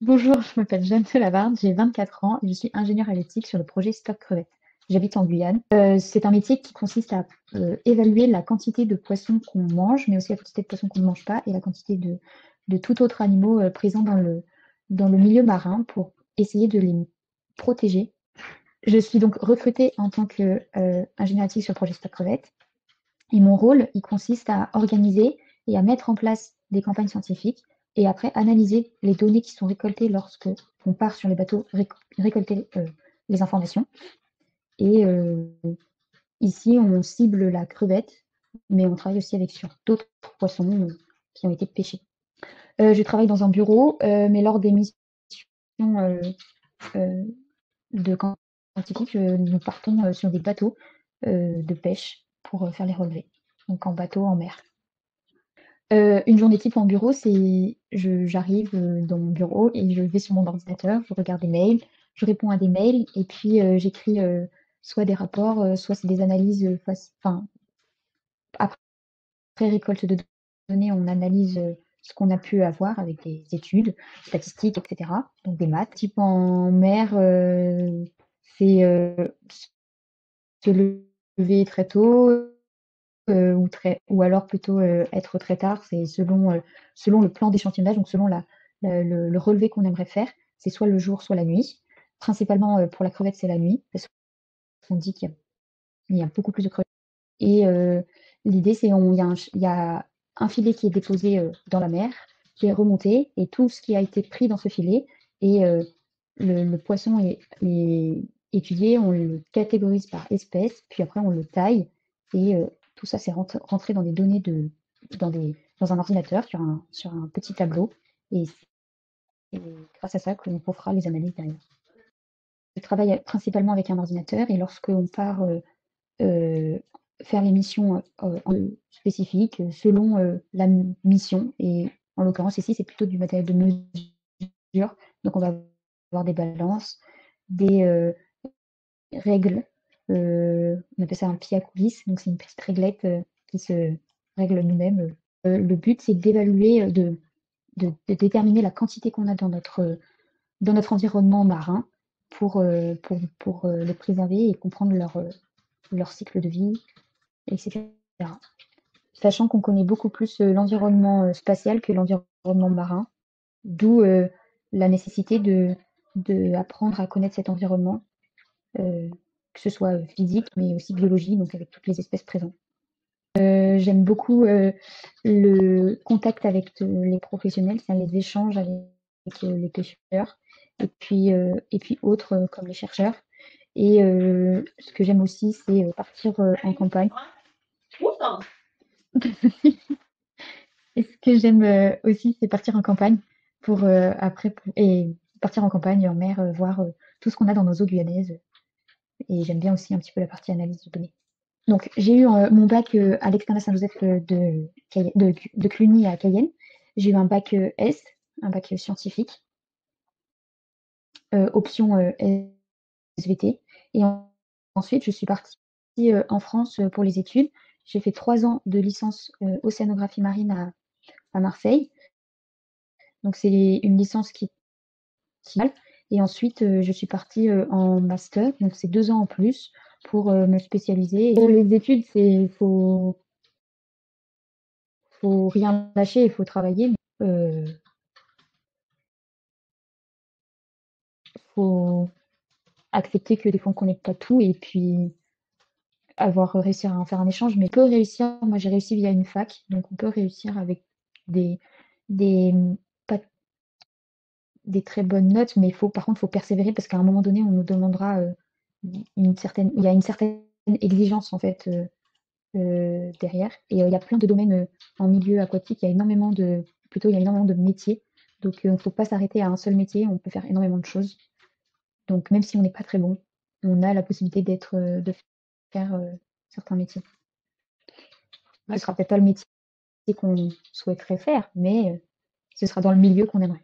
Bonjour, je m'appelle Jeanne Lavarde, j'ai 24 ans et je suis ingénieure à l'éthique sur le projet Stop Crevettes. J'habite en Guyane. C'est un métier qui consiste à évaluer la quantité de poissons qu'on mange, mais aussi la quantité de poissons qu'on ne mange pas et la quantité de tout autre animal présent dans le milieu marin pour essayer de les protéger. Je suis donc recrutée en tant qu'ingénieure éthique sur le projet Stop Crevettes et mon rôle, il consiste à organiser et à mettre en place des campagnes scientifiques et après analyser les données qui sont récoltées lorsque on part sur les bateaux récolter les informations. Et ici, on cible la crevette, mais on travaille aussi avec sur d'autres poissons qui ont été pêchés. Je travaille dans un bureau, mais lors des missions euh, de campagnes scientifiques, nous partons sur des bateaux de pêche pour faire les relevés, donc en bateau en mer. Une journée type en bureau, c'est j'arrive, dans mon bureau et je vais sur mon ordinateur, je regarde des mails, je réponds à des mails et puis, j'écris, soit des rapports, soit c'est des analyses, enfin, après récolte de données, on analyse, ce qu'on a pu avoir avec des études statistiques et cetera, donc des maths. Type en mer, c'est, se lever très tôt, ou alors plutôt être très tard, c'est selon le plan d'échantillonnage, donc selon le relevé qu'on aimerait faire, c'est soit le jour, soit la nuit. Principalement pour la crevette, c'est la nuit, parce qu'on dit qu'il y a beaucoup plus de crevettes. Et l'idée, c'est il y a un filet qui est déposé dans la mer, qui est remonté, et tout ce qui a été pris dans ce filet, et le poisson est étudié, on le catégorise par espèce, puis après on le taille, et tout ça c'est rentré dans des données dans un ordinateur sur un petit tableau, et c'est grâce à ça qu'on fera les analyses derrière. Je travaille principalement avec un ordinateur, et lorsqu'on part euh, faire les missions spécifiques selon la mission. Et en l'occurrence, ici, c'est plutôt du matériel de mesure. Donc, on va avoir des balances, des règles. On appelle ça un pied à coulisses. Donc, c'est une petite réglette qui se règle nous-mêmes. Le but, c'est d'évaluer, de déterminer la quantité qu'on a dans notre environnement marin pour les préserver et comprendre leur cycle de vie, etc. Sachant qu'on connaît beaucoup plus l'environnement spatial que l'environnement marin, d'où la nécessité de apprendre à connaître cet environnement, que ce soit physique, mais aussi biologie, donc avec toutes les espèces présentes. J'aime beaucoup le contact avec les professionnels, c'est les échanges avec les pêcheurs, et puis autres comme les chercheurs. Et ce que j'aime aussi, c'est partir en campagne. Et ce que j'aime aussi, c'est partir en campagne et partir en campagne, en mer, voir tout ce qu'on a dans nos eaux guyanaises. Et j'aime bien aussi un petit peu la partie analyse de données. Donc, j'ai eu mon bac à l'Externat Saint-Joseph de Cluny à Cayenne. J'ai eu un bac S, un bac scientifique, option SVT. Et ensuite, je suis partie en France pour les études. J'ai fait 3 ans de licence océanographie marine à Marseille. Donc, c'est une licence qui et ensuite, je suis partie en master, donc c'est 2 ans en plus pour me spécialiser. Et les études, faut rien lâcher, il faut travailler. Faut accepter que des fois on ne connaît pas tout et puis avoir réussi à en faire un échange. Mais on peut réussir, moi j'ai réussi via une fac, donc on peut réussir avec des, des, pas des très bonnes notes, mais par contre, il faut persévérer parce qu'à un moment donné, on nous demandera il y a une certaine exigence en fait derrière. Et il y a plein de domaines en milieu aquatique, il y a énormément de métiers. Donc, il ne faut pas s'arrêter à un seul métier, on peut faire énormément de choses. Donc, même si on n'est pas très bon, on a la possibilité de faire certains métiers. Ce ne sera peut-être pas le métier qu'on souhaiterait faire, mais ce sera dans le milieu qu'on aimerait.